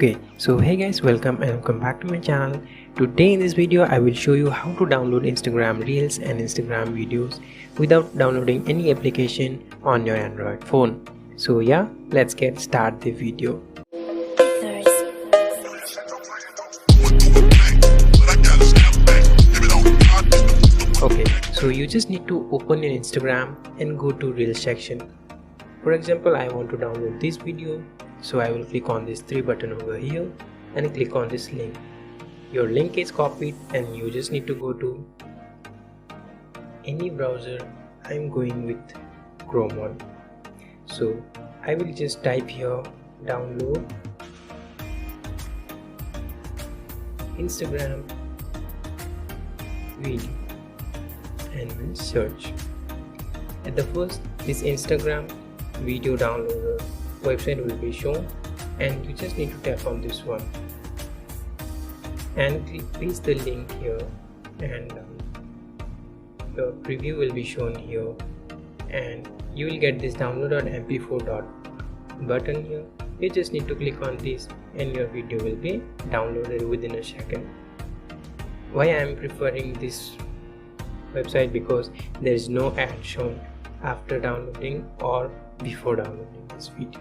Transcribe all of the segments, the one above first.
Okay, so hey guys, welcome back to my channel. Today in this video I will show you how to download Instagram Reels and Instagram videos without downloading any application on your Android phone. So yeah, let's get start the video. Okay, so you just need to open your Instagram and go to Reels section. For example, I want to download this video, so I will click on this 3 button over here and click on this link. Your link is copied and you just need to go to any browser. I'm going with Chrome one. So I will just type here download Instagram video and will search. At the first, this Instagram video downloader website will be shown and you just need to tap on this one and paste the link here, and the preview will be shown here and you will get this download.mp4 button here. You just need to click on this and your video will be downloaded within a second. Why I am preferring this website? Because there is no ad shown after downloading or before downloading this video.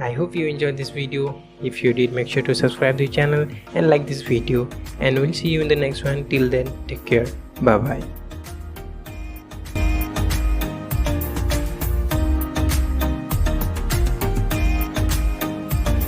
I hope you enjoyed this video. If you did, make sure to subscribe to the channel and like this video, and we'll see you in the next one. Till then, take care. Bye bye.